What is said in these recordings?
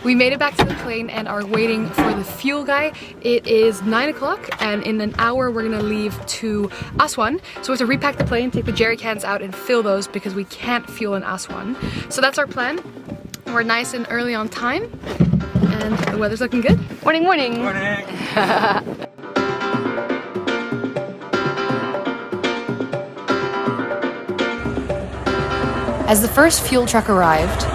We made it back to the plane and are waiting for the fuel guy. It is 9 o'clock and in an hour we're gonna leave to Aswan. So we have to repack the plane, take the jerry cans out and fill those because we can't fuel in Aswan. So that's our plan. We're nice and early on time and the weather's looking good. Morning, morning! Morning! As the first fuel truck arrived,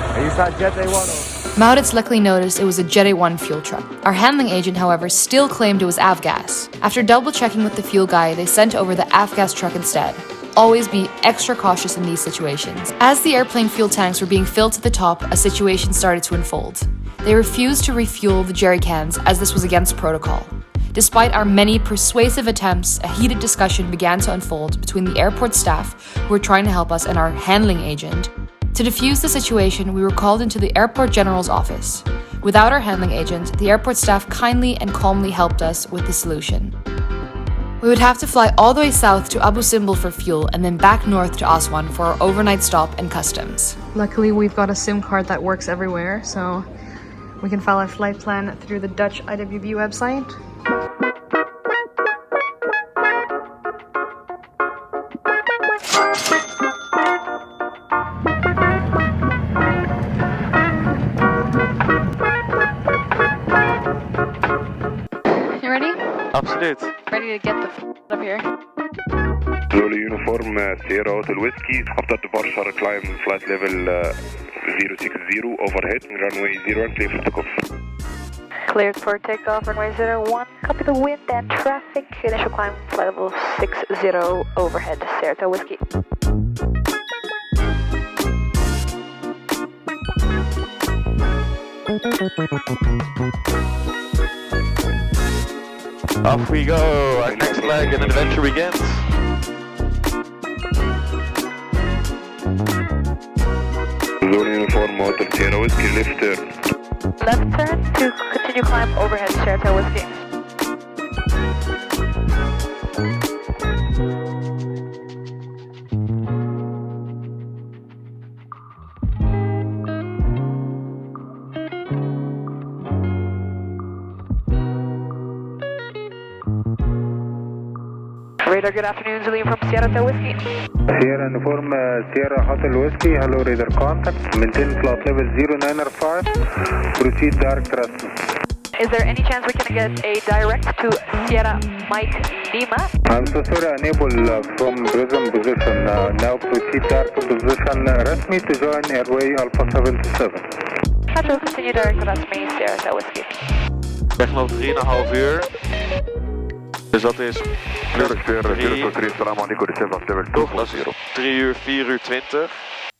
Maurits luckily noticed it was a Jet A1 fuel truck. Our handling agent, however, still claimed it was avgas. After double checking with the fuel guy, they sent over the avgas truck instead. Always be extra cautious in these situations. As the airplane fuel tanks were being filled to the top, a situation started to unfold. They refused to refuel the jerry cans as this was against protocol. Despite our many persuasive attempts, a heated discussion began to unfold between the airport staff who were trying to help us and our handling agent. To defuse the situation, we were called into the airport general's office. Without our handling agent, the airport staff kindly and calmly helped us with the solution. We would have to fly all the way south to Abu Simbel for fuel and then back north to Aswan for our overnight stop and customs. Luckily, we've got a SIM card that works everywhere, so we can file our flight plan through the Dutch IWB website. Absoluut. Ready to get the f up here. Zulu uniform, Sierra Hotel Whiskey. After departure, climb flight level 060 overhead, runway 01, clear for takeoff. Cleared for takeoff, runway 01. Copy the wind and traffic. Initial climb flight level 60 overhead, Sierra Hotel Whiskey. Off we go, our next leg and adventure begins. Zulu uniform, Hotel Sierra Whiskey, left turn. Left turn to continue climb overhead, Sierra Hotel Whiskey. Radar, good afternoon, Zulu from Sierra Hotel Whiskey. Sierra uniform, Sierra Hotel Whiskey, hello radar contact, maintain flight level 095, proceed direct thrust. Is there any chance we can get a direct to Sierra Mike Lima? I'm so sorry, unable from present position, now proceed direct to position, Rasmi to join airway Alpha 77. Natural, continue direct to Rasmi, Sierra Hotel Whiskey. Weg nog 3,5 uur. Dus dat is plus 3, toch? Dat is 3 uur, 4 uur 20.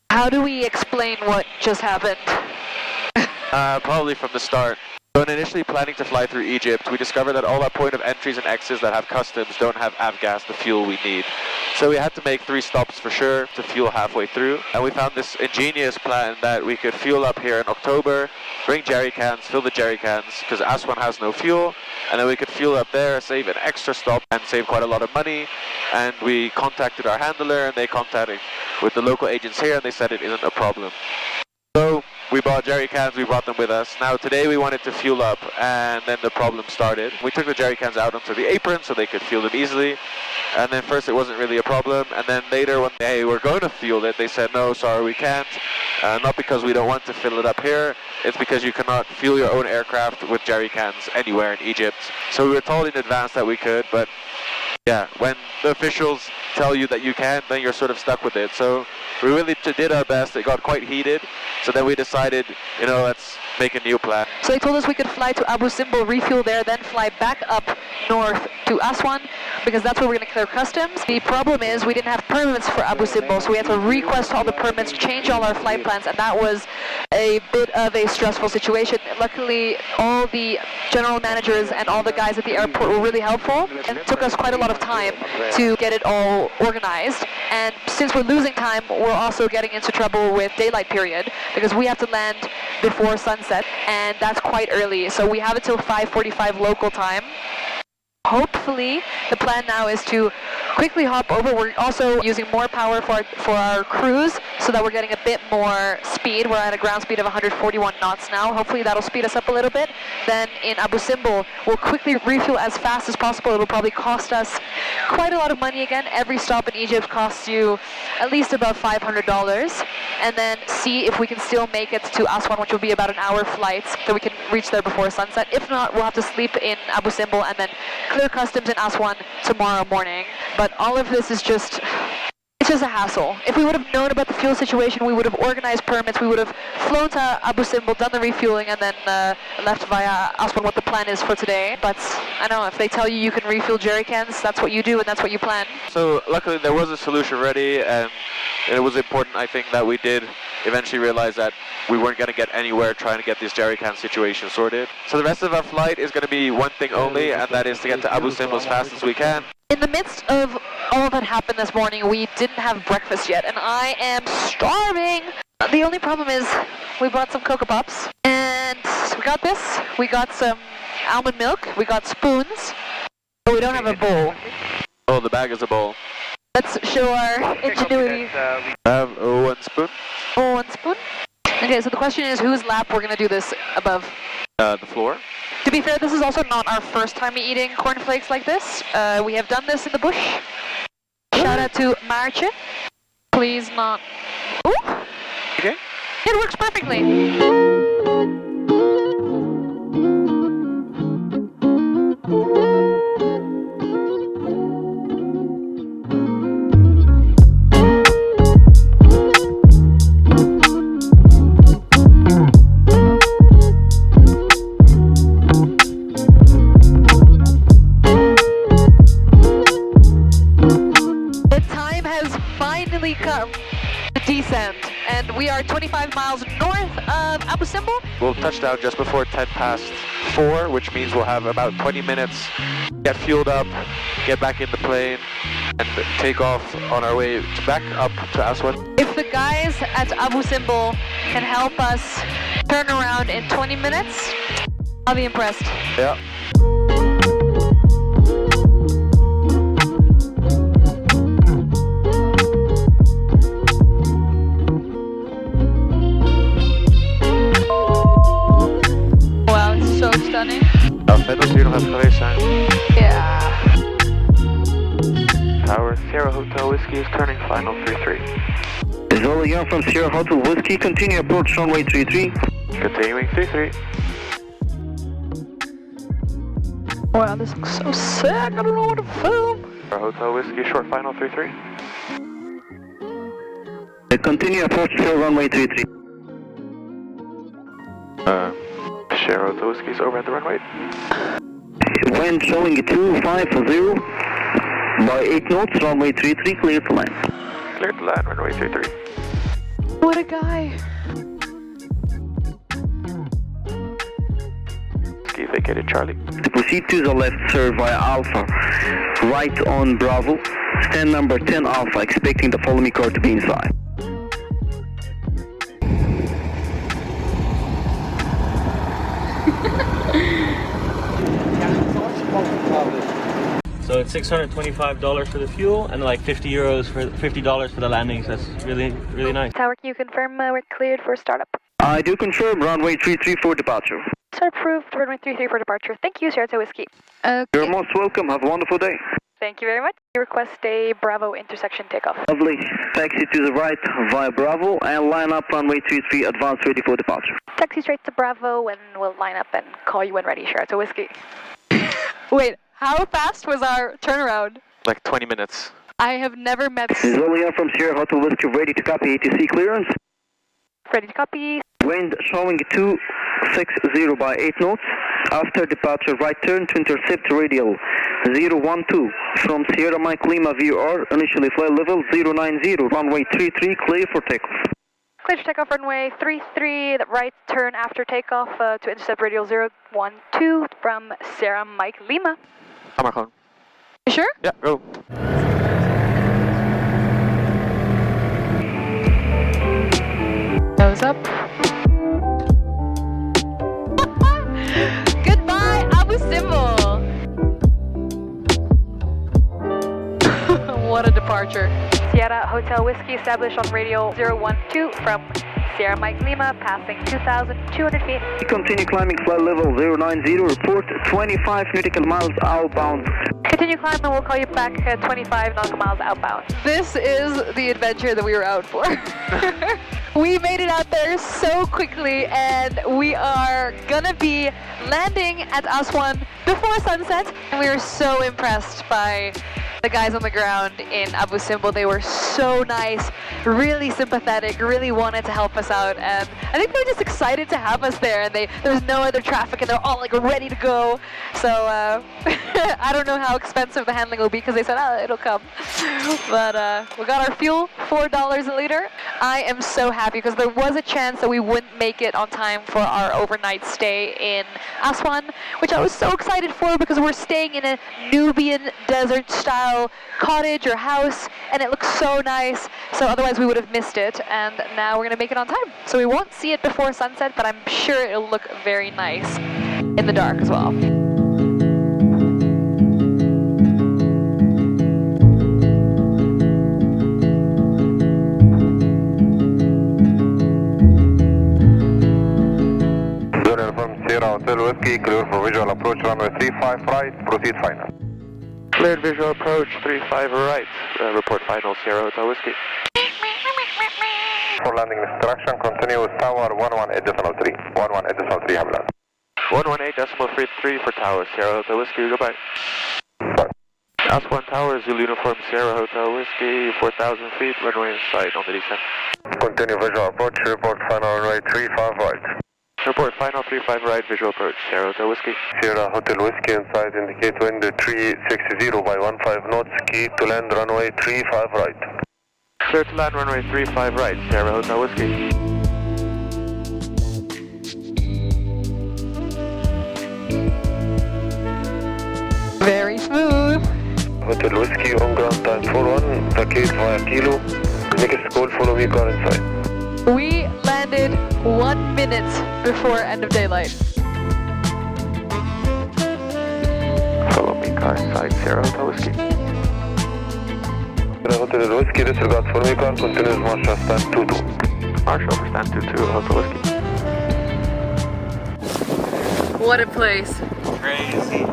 How do we explain what just happened? Probably from the start. When initially planning to fly through Egypt, we discovered that all our point of entries and exits that have customs don't have avgas, the fuel we need. So we had to make 3 stops for sure to fuel halfway through. And we found this ingenious plan that we could fuel up here in October, bring jerry cans, fill the jerry cans, because Aswan has no fuel. And then we could fuel up there, save an extra stop, and save quite a lot of money. And we contacted our handler, and they contacted with the local agents here, and they said it isn't a problem. So we bought jerry cans, we brought them with us. Now today we wanted to fuel up, and then the problem started. We took the jerry cans out onto the apron so they could fuel them easily. And then first it wasn't really a problem, and then later when they were going to fuel it, they said, no, sorry, we can't. Not because we don't want to fill it up here, it's because you cannot fuel your own aircraft with jerry cans anywhere in Egypt. So we were told in advance that we could, but yeah, when the officials tell you that you can't, then you're sort of stuck with it. So we really did our best. It got quite heated. So then we decided, you know, let's make a new plan. So they told us we could fly to Abu Simbel, refuel there, then fly back up north to Aswan, because that's where we're going to clear customs. The problem is we didn't have permits for Abu Simbel, so we had to request all the permits, change all our flight plans, and that was a bit of a stressful situation. Luckily, all the general managers and all the guys at the airport were really helpful, and it took us quite a lot of time to get it all organized. And since we're losing time, we're also getting into trouble with daylight period, because we have to land before sunset, and that's quite early. So we have it till 5:45 local time. hopefully the plan now is to quickly hop over. We're also using more power for our cruise so that we're getting a bit more speed. We're at a ground speed of 141 knots now. Hopefully that'll speed us up a little bit. Then in Abu Simbel, we'll quickly refuel as fast as possible. It'll probably cost us quite a lot of money again. Every stop in Egypt costs you at least about $500. And then see if we can still make it to Aswan, which will be about an hour flight, so we can reach there before sunset. If not, we'll have to sleep in Abu Simbel and then clear customs in Aswan tomorrow morning. But all of this is just, it's just a hassle. If we would have known about the fuel situation, we would have organized permits, we would have flown to Abu Simbel, done the refueling, and then left via Aswan what the plan is for today. But I know, if they tell you you can refuel jerry cans, that's what you do and that's what you plan. So luckily there was a solution ready, and it was important, I think, that we did eventually realize that we weren't going to get anywhere trying to get this jerry can situation sorted. So the rest of our flight is going to be one thing only, and that is to get to Abu Simbel as fast as we can. In the midst of all that happened this morning, we didn't have breakfast yet, and I am starving. The only problem is we bought some Cocoa Pops, and we got this. We got some almond milk. We got spoons, but we don't have a bowl. Oh, the bag is a bowl. Let's show our ingenuity. Have one spoon. Oh, one spoon? Okay, so the question is whose lap we're going to do this above? The floor. To be fair, this is also not our first time eating cornflakes like this. We have done this in the bush. Shout out to Maartje. Please not. Ooh. Okay. It works perfectly. Descent, and we are 25 miles north of Abu Simbel. We'll touch down just before 10 past 4, which means we'll have about 20 minutes, get fueled up, get back in the plane, and take off on our way back up to Aswan. If the guys at Abu Simbel can help us turn around in 20 minutes, I'll be impressed. Yeah. Yeah. Tower Sierra Hotel Whiskey is turning final 33. Zolia from Sierra Hotel Whiskey, continue approach runway 33. Continuing 33. Wow, this looks so sick, I don't know what to film. Sierra Hotel Whiskey, short final 33. Continue approach to runway 33. Sierra Hotel Whiskey is over at the runway. Wind showing 250 by 8 knots, runway 33, clear to land. Clear to land, runway 33. What a guy. Whiskey vacated Charlie. To proceed to the left, sir, via Alpha, right on Bravo, stand number 10 Alpha, expecting the follow me car to be inside. So it's $625 for the fuel and like $50 for the landing. So that's really nice. Tower, can you confirm we're cleared for startup? I do confirm runway 33 for departure. Sir, approved, runway 33 for departure. Thank you, Sierra Whiskey. You're most welcome. Have a wonderful day. Thank you very much. You request a Bravo intersection takeoff. Lovely. Taxi to the right via Bravo and line up runway 33, advance ready for departure. Taxi straight to Bravo and we'll line up and call you when ready, Sierra Whiskey. Wait, how fast was our turnaround? Like 20 minutes. I have never met... Zolia from Sierra Hotel Whiskey, ready to copy ATC clearance. Ready to copy. Wind showing 260 by 8 knots. After departure, right turn to intercept radial 012 from Sierra Mike Lima VR, initially flight level 090, runway 33, clear for takeoff. Clear to takeoff runway 33, right turn after takeoff to intercept radial 012 from Sierra Mike Lima. Amagon. You sure? Yeah, go. Nose up. Goodbye, Abu Simbel. adventure. Sierra Hotel Whiskey established on radio 012 from Sierra Mike Lima, passing 2,200 feet. Continue climbing flight level 090, report 25 nautical miles outbound. Continue climbing, we'll call you back at 25 nautical miles outbound. This is the adventure that we were out for. We made it out there so quickly, and we are gonna be landing at Aswan before sunset. And we were so impressed by the guys on the ground in Abu Simbel. They were so nice, really sympathetic, really wanted to help us out, and I think they were just excited to have us there, and there was no other traffic, and they're all like ready to go. So I don't know how expensive the handling will be, because they said, oh, it'll come. But we got our fuel, $4 a liter. I am so happy, because there was a chance that we wouldn't make it on time for our overnight stay in Aswan, which I was so excited for, because we're staying in a Nubian desert style cottage or house, and it looks so nice. So otherwise we would have missed it, and now we're gonna make it on time. So we won't see it before sunset, but I'm sure it'll look very nice in the dark as well. From Sierra Hotel Whiskey, clear for visual approach runway 35 right, proceed final. Cleared visual approach 35 right. Report final Sierra Hotel Whiskey. For landing instruction, continue with tower 118.3. 118.3 have land. 118.33 for tower Sierra Hotel Whiskey, goodbye. Aswan Tower, Zulu Uniform Sierra Hotel Whiskey, 4,000 feet, runway in sight on the descent. Continue visual approach, report final runway 35 right. Report final 35 right, visual approach, Sierra Hotel Whiskey. Sierra Hotel Whiskey inside, indicate wind 360 by 15 knots, key to land runway 35 right. Clear to land runway 35 right, Sierra Hotel Whiskey. Very smooth. Hotel Whiskey on ground time 41, vacate via Kilo. Next call, follow me car inside. We landed 1 minute before end of daylight. Follow me car inside, Sierra Hotel Whiskey. Sierra Hotel Whiskey, disregard for me car, continues Marshall stand 22. Marshall for stand 22, Hotel Whiskey. What a place. Crazy.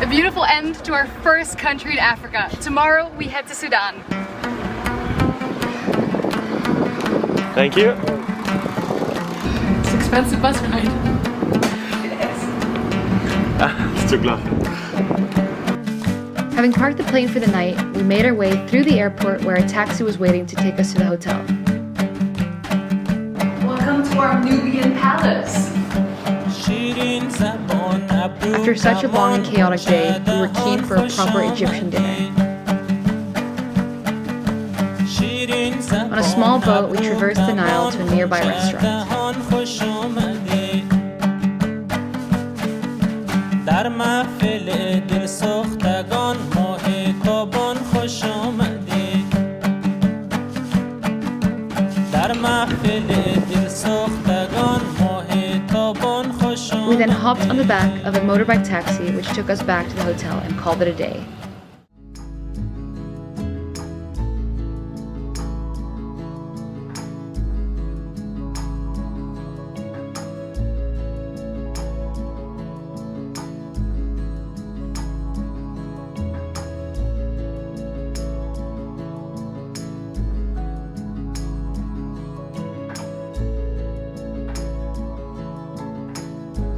A beautiful end to our first country in Africa. Tomorrow we head to Sudan. Thank you. It's an expensive bus ride. It's too glad. Having parked the plane for the night, we made our way through the airport where a taxi was waiting to take us to the hotel. Welcome to our Nubian palace. After such a long and chaotic day, we were keen for a proper Egyptian dinner. On a small boat, we traversed the Nile to a nearby restaurant. We then hopped on the back of a motorbike taxi which took us back to the hotel and called it a day.